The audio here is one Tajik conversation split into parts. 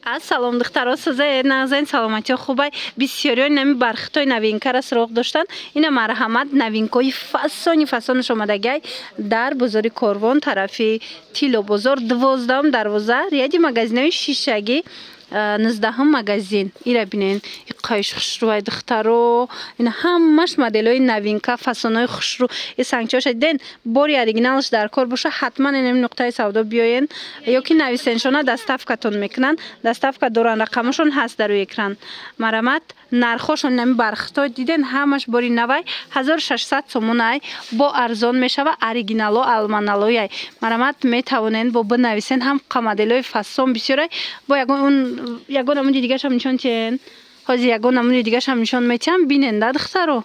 Ассалом духтаро, сазаи нағзайн саломати хубай. Бисёриён нами бархитои навинкара суроғ доштанд. Ина марҳамат навинкои фасониш омадагай дар бозори Корвон тарафи Тило бозор 12 дарвоза рияди магазинои шишагӣ 19 магазин. Ира бинен иққаиш хушрӯай духтаро. Ина ҳамаш моделои навинка, фасонои хушрӯ. И сангчоша диден бори оригиналш дар кор боша ҳатман инами нуқтаи савдо биёен ёки нависеншона доставкатон мекунанд. Доставка доран, рақамашон ҳаст дар рӯи экран. Марамат нархошон инами бархитои диден ҳамаш бори навай 1600 сомонай бо арзон мешава оригинало алманалояй. Марамат метавонен бо бинависен ҳам моделои фасон бисёрай бо ягон намуди дигашам нишон тиен. Ҳозир ягон намуди дигашам нишон метиҳам бинен да духтаро.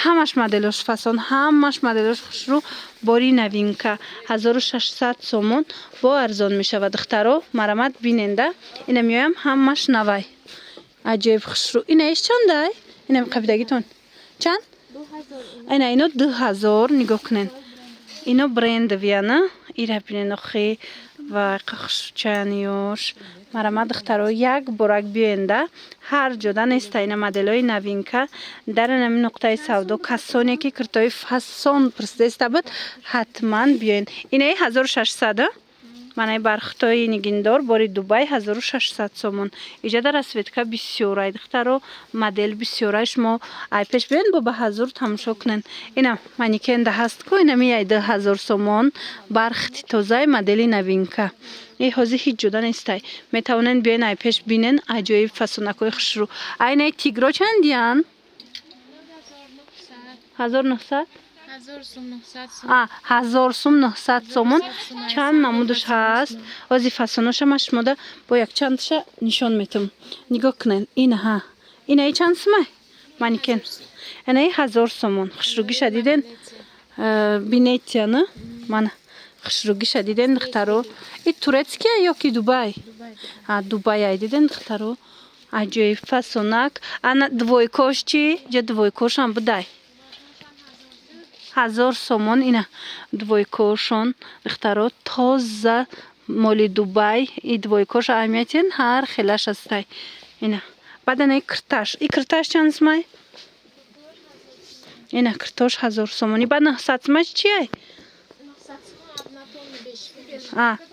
Ҳамаш моделош фасон, ҳамаш моделош хушрӯ бори навинка 1600 сомон бо арзон мешава духтаро. Марамат бинен да. Ина меоям ҳамаш навай. Аҷоиб хушрӯ. Инаиш чандай? Ина қабидагитон. Чанд? 2000. Ина ино 2000 нигоҳ кунен. Ино брендовияна. Ира бинен охи ва қахшучаниёш. Марамат духтаро як борак биёенда ҳар ҷода неста ина моделои навинка дар нами нуқтаи савдо касоне ки киртои фасон пурсидаста буд ҳатман биёен. Инаи 1600 манаи бархитои нигиндор бори Дубай 1600 сомон. Иҷада расветка бисёрай духтаро, модел бисёрай. Шумо айпеш биёен бо баҳазур тамошо кунен. Ина манекенда ҳаст ку инами 2000 сомон бархити тозаи модели навинка. И ҳозир ҳеҷ ҷода нестай. Метавонен биёен айпеш бинен аҷоиб фасонакои хушрӯ. Айнаи тигро чандиян? 1900 1000 сум 900 сомон. Чанд намудаш ҳаст. Ҳозир фасоноша ма шумода бо якчандша нишон метавам. Нигоҳ кунен. Ина ҳа. Инаи чанд сумай? Манекен. Инаи 1000 сомон. Хушрӯгиша диден? Бинетияна? Мана. Хушрӯгиша диден духтаро? И турецкия ёки Дубай? Дубай ай диден духтаро? Аҷоиб фасонак. Ана двойкош чи? Ҷа двойкошам будай. 1000 сомон ина двойкошон духтаро тоза моли Дубай. И двойкош аҳамиятен ҳар хелаш астай. Ина. Баъдан кирташ. И кирташ чанд сумай? Ина киртош 1000 сомони. Баъд 900 сумай чиай?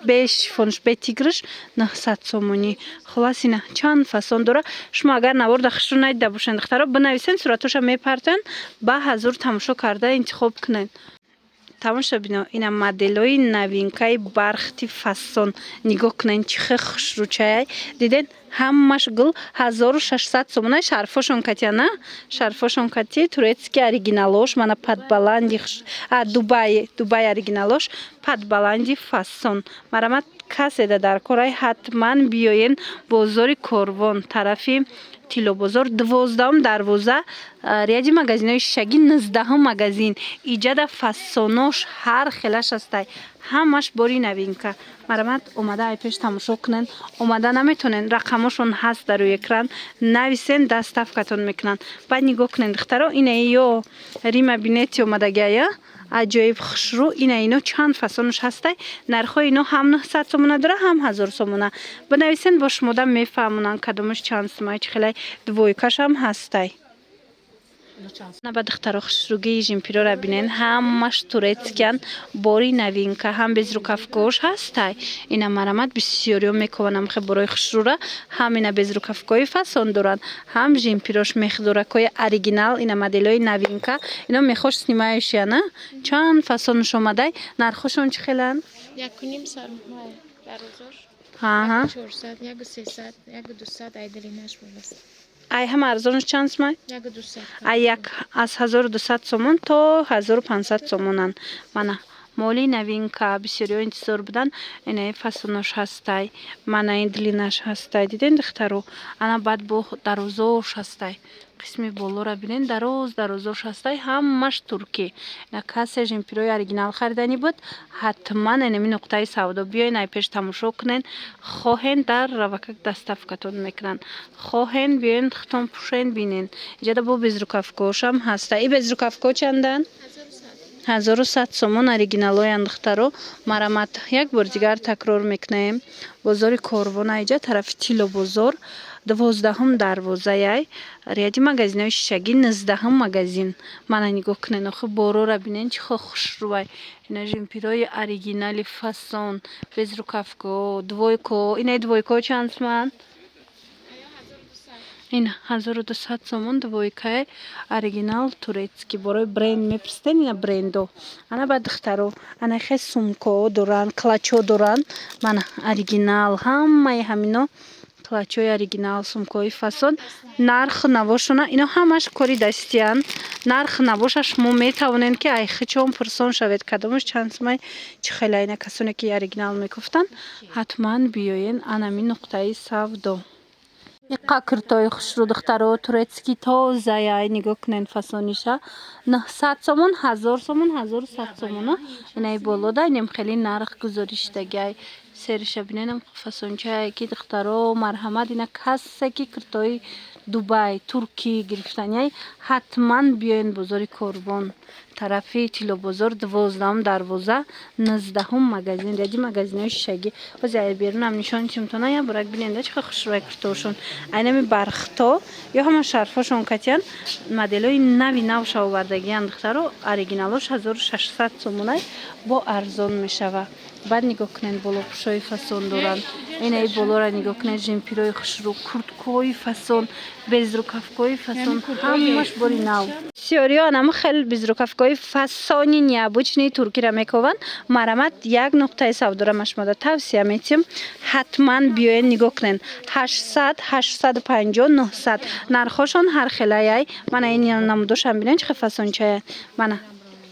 Беш фонш бетигриш 900 сомони. Хулас ина чанд фасон дора. Шумо агар наворда хушрӯ надида бошен духтаро бинависен суратоша мепартоян ба ҳазур тамошо карда интихоб кунен. Тамоша бино ина моделои навинкаи бархити фасон нигоҳ кунен чӣ хел хушрӯчаяй. Диден ҳамаш гул 1600 сомонай. Шарфошон катияна? Шарфошон кати турецки оригиналош мана падбаланди Дубай оригиналош падбаланди фасон. Марамат каседа дар корай ҳатман биёен бозори Корвон тарафи Тило бозор 12 дарвоза рияди магазинои шишагӣ 19 магазин. Иҷада фасонош ҳар хелаш астай. Ҳамаш бори навинка. Марамат омада айпеш тамошо кунен. Омада наметонен. Рақамошон ҳаст дар рӯи экран. Нависен доставкатон мекунанд. Баъд нигоҳ кунен духтаро инаи ё Рима бинети омадагая. Аҷоиб хушрӯ. Ина ино чанд фасонош ҳастай. Нархои ино ҳам 900 сомона дора, ҳам 1000 сомона. Бинависен бо шумода мефаҳмонанд кадомаш чанд сумай. Чӣ хелай двойкашам ҳастай. Наба духтаро хушрӯгии жимпирора бинен ҳамаш турецкиян бори навинка ҳам безрукавкош ҳастай. Ина марамат бисёриё мекованам борои хушрӯра ҳам ина безрукавкои фасон доранд ҳам жимпирош мехдоракои оригинал ина моделои навинка. Ино мехош снимаешяна? Чанд фасонош омадай. Нархошон чӣ хеланд? 1.5 сармай дарозош. 400 1300 1200 айдалинаш боваст. Ай ҳама арзонаш чанд сумай? 1200. Ай як аз 1200 сомон то 1500 сомонанд. Мана моли навинка бисёриё интизор будан. Инаи фасонош ҳастай. Мана ин длинаш ҳастай. Диден духтаро? Ана баъд бо дарозош ҳастай. Қисми болора бинен дарозош ҳастай. Ҳамаш туркӣ. Ина касе жимпирои оригинал харидани буд ҳатман инами нуқтаи савдо биёен айпеш тамошо кунен. Хоҳен дар равакак доставкатон мекунанд. Хоҳен биёен хитон пӯшен бинен. Иҷада бо безрукавкошам ҳастай. И безрукавко чандан? 1100 сомон оригиналоянд духтаро. Марамат як бор дигар такрор мекунем. Бозори Корвон айҷа тарафи Тило бозор 12 дарвозаяй рияди магазинои шишагӣ 19 магазин. Мана нигоҳ кунен охи борора бинен чихо хушрӯвай. Ина жимпирои оригинали фасон без рукавко двойко. Инаи двойко чанд сомон? Ин 1200 сомон двойкаи оригинал турецки борои бренд мепурсиден. Ина брендо ана ба духтаро ана хе сумко доранд, клачо доранд. Мана оригинал ҳамаи ҳамино клачои оригинал сумкои фасон. Нарх навошона ино ҳамаш кори дастиянд. Нарх навоша шумо метавонед ки айхичон пурсон шавед кадомаш чанд сомай чӣ хела. Ина касоне ки оригинал мекуфтанд ҳатман биёен анами нуқтаи савдо. Иққа куртои хушрӯ духтаро турецки тозаяй нигоҳ кунен фасониша 900 сомон 1000 сомон 1100 сомона. Инаи болода инем хели нарх гузориштагай сериша биненам фасончае ки духтаро марҳамат. Ина касаки куртои Дубай турки гирифтанияй ҳатман биёен бозори Корвон тарафи Тило бозор 12 дарвоза 19 магазин ряди магазинои шишагӣ. Бозе ай берунам нишонишим тона я бурак биненда чихо хушрӯвай куртошон айнами бархто ё ҳама шарфошон катиян моделои нави навша овардагиянд духтаро. оригиналош 1600 сомонай бо арзон мешава. баъд нигоҳ кунед болопӯшои фасон доранд. Инаи болора нигоҳ кунед жемпирои хушрӯ курткои фасон безрукавкои фасон ҳамаш бори нав. Сиёриё анаму хел безрукавкои фасони необычни туркира мекованд. Марамат як нуқтаи савдора машмода тавсия метим ҳатман биёен нигоҳ кунед 800 850 900 нархошон ҳар хелаяй. Мана ин намудошам бинен чихе фасончая. Мана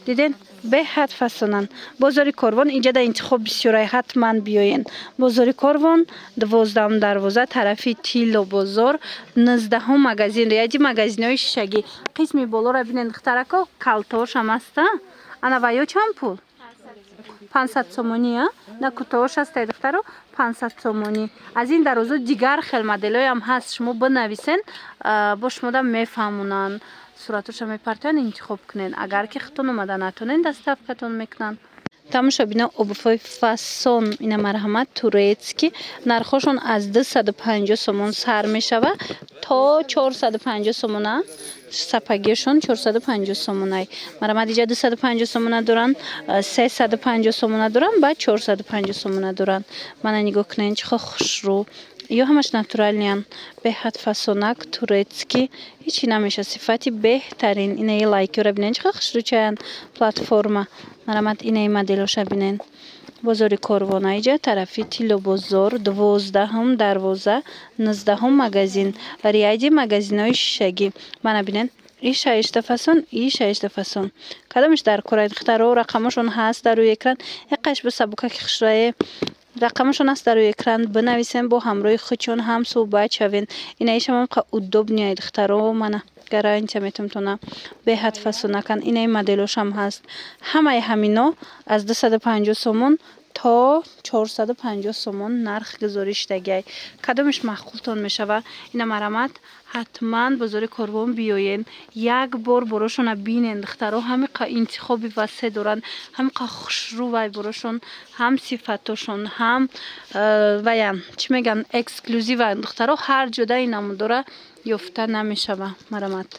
диден беҳад фасонанд. бозори Корвон иҷада интихоб бисёрай ҳатман биёен. бозори Корвон 12 дарвоза тарафи Тило бозор 19 магазин рияди магазинои шишагӣ. қисми болора бинен духтарако калтошам аста. ана ваё чанд пул? 500 сомони а? На кутоош аста духтаро 500 сомони. Аз ин дарозу дигар хел моделоям ҳаст. шумо бинависен бо шумода мефаҳмонанд. суратоша мепартоян интихоб кунен. агар ки хутон омада натонен доставкатон мекунанд. тамоша бино обувҳои фасон ина марҳамат турецки нархошон аз 250 сомон сар мешава то 450 сомона. сапагиашон 450 сомонай. марҳамат иҷа 250 сомона доранд 350 сомона доранд ба 450 сомона доранд. мана нигоҳ кунен чихо хушрӯ ё ҳамаш натуралиян беҳад фасонак турецки ҳичи намеша сифати беҳтарин. инаи лайкёра бинен чихо хушрӯчаян платформа. марҳамат инаи моделоша бинен. бозори Корвон айҷа тарафи Тило бозор 12 дарвоза 19 магазин рияди магазинои шишагӣ. мана бинен иша фасон иша фасон кадомаш дар кора духтаро рақамошон ҳаст дар рӯи экран. иққаш бо сабукаки хушрӯе рақамашон аст дар рӯи экран бинависен бо ҳамроҳи худшон ҳам суҳбат шавен. инаи шамам қа удобния духтаро мана гарантия метум тона беҳад фасонакан. инаи моделошам ҳаст. ҳамаи ҳамино аз 250 сомон то 450 сомон нарх гузориштагай. кадомаш маъқултон мешава? ина марҳамат ҳатман бозори Корвон биёен як бор борошона бинен духтаро. ҳамиқа интихоби васеъ доранд. ҳамиқа хушрӯвай борошон ҳам сифатошон ҳам ваян чӣ меган эксклюзиван духтаро ҳар ҷода ин намудора ёфта намешава. марҳамат.